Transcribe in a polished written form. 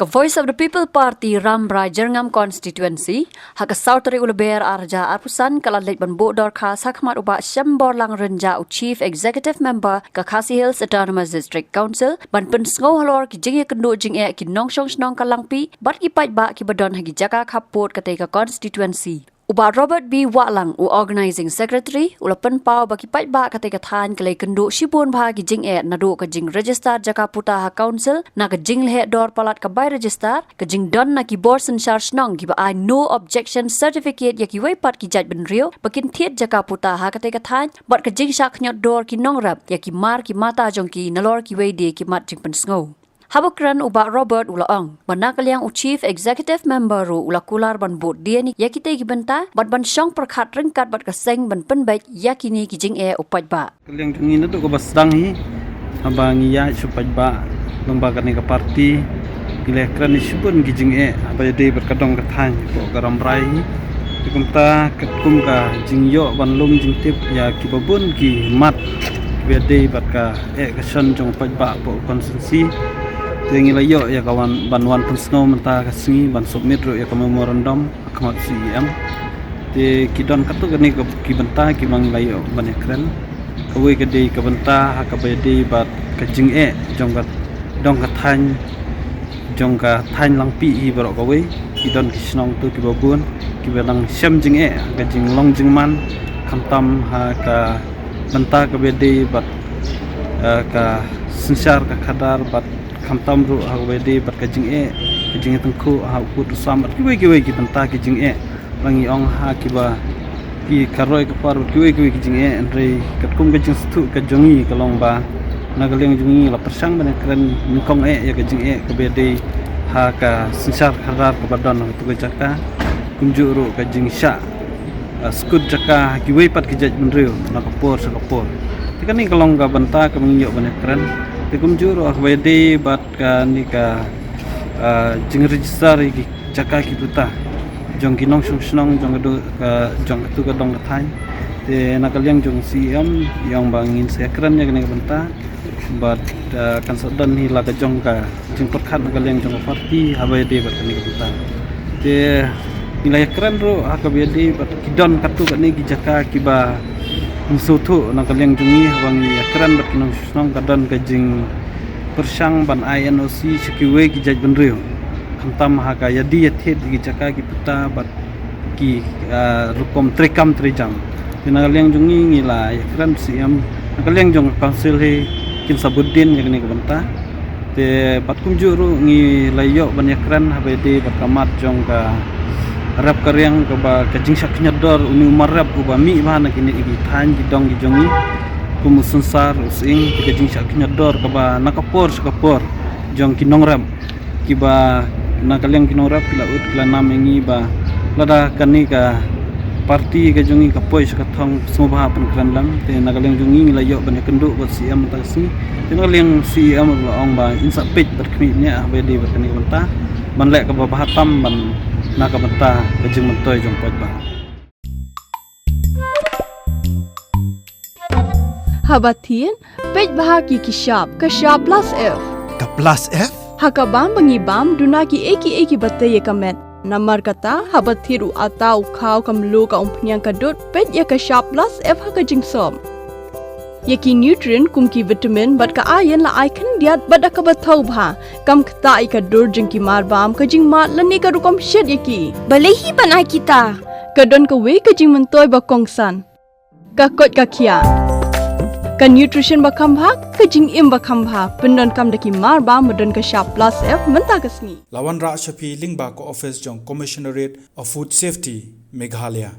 Haka Voice of the People Party Rambrai Jerngam Constituency, haka Sautari Ulaber Arja Arpusan Kalalit Banbo Dorkas Hakmat Uba Shembor Lang Renja u Chief Executive Member Kakasi Hills Autonomous District Council ban pen sngo halor ki jingi kendo jinge ki nongshong Shnong kalangpi bat ki pait ba ki badon hagi Jaka kapot kateka constituency. Uba Robert B. Watlang u Organizing Secretary ulapan pau baki pait ba kateka than kalai kendo shibun ba ki jing nadu ka jing register Jaka puta ha council na ka jing le dor palat ka bai register ka jing don na ki board sensar Shnong ki ba I no objection certificate ya Kiwei pat ki Jaidbynriew bakin Thied Jaka puta ha kateka than bat ka jing shak nyot dor ki nongrap ya ki mar ki mata jong ki nalor Kiwei de ki mat jing pen sngo. Habukran uba Robert ulaong banakaliang u Chief Executive Member ru ulakular ban Buddien yakite ki benta bat ban syong perkhat rengkat bat kaseng ban penbaik yakini ki jing upat ba. Kaliang jungi na to ko basdang hi abang ya supat ba lembaga ni ka parti ilekran ni subun ki jing apa de berkadong kathan ko garamrai dikumta ketkum ka jing yo ban lum jing tip ya ki babun ki mat bede bat ka kason jong pat ba po konsensi tengi layo ya kawan banwan pensno menta kasngi ban submit ro ya memorandum akmat CEM te kidon katu gani ki benta ki mang layo ban ekran kawe gede ka benta ha ka bede bat ka jing jongkat dong ka than jongka than langpi hi barok kawe kidon ki Shnong tu ki babun ki benang sem jing ka jing long jing man khamtam ha ka benta ka bede bat ka sensar ka khadar bat khamtam ru ha bede bat ka jing tengku ha ku tu samat kiwe ki benta ki jing rangi ong ha ki ba ki karoi ka par kiwe ki jing andre katkum ka jing stu ka jongi kalong ba nagaleng jongi la persang ban kren nikong ya ka jing ka bede ha ka sensar khadar ka badan tu ka Jaka kumju ru ka jing sha skut Jaka kiwe pat ki Jaidbynriew na kapor sa kapor tikani kalong ka benta ka mingyo ban kren kumjur ak bede bat ka ni ka jing register ki Jaka ki puta jong ki nong Shnong jong do ka jong tu ka dong than te nakaliang jong CEM yang bangin sekran ya ni benta bat kan sodan hi la ka jong ka jing perkhat nakaliang jong parti habede bat ni puta te nilai keren ro ak bede bat kidon katu ka ni ki Jaka ki ba musutu nakaliang jungi wangi keren bat kinong Shnong kadan ka jing persang ban NOC Kiwei ki Jaidbynriew khamtam ha ka yadi Thied ki Jaka ki puta bat ki rukom trekam trejam nakaliang jungi ngila keren CEM nakaliang jong council he kin sa Buddien yakni ka benta te bat kumjuru ngi layo ban keren habede bat kamat jong ka rap karyang ka ba ka jing sak nyador uni marap uba mi ba na kini igi than ki dong ki jongi kumusensar using ka jing sak nyador ka ba nakapor sakapor jong ki nongrap ki ba nakaliang ki nongrap kila ut kila namengi ba lada kani ka parti ka jongi ka poi sa thong sumba pan kranlam te nakaliang jongi layo ban kendo ba CEM tasi te nakaliang CEM ba ong ba insa page berkmi nya bede berkani benta ban lek ka ba bahatam ban nak benta kejeng mentoy jong pot ba habatin pej bahaki ki shop ka shop plus f ka plus f haka bam bangi bam dunaki eki batte ye kamet namar kata habathiru atau khau kamlu ka umpnyang ka dot pej ya ka shop plus f haka jingsom yaki nutrient kumki vitamin bat ka iron la icon diat bada ka bathau bha kam khta I ka dur jing ki mar bam ka jing mat lani ka rukom shed yaki balehi banai kita ka don ka we ka jing mentoy ba kongsan ka kot ka khia ka nutrition ba kham bha ka jing im ba kham bha pendon kam daki mar bam modon ka sharp plus f menta kasni lawan ra shapi lingba ko office jong commissionerate of food safety Meghalaya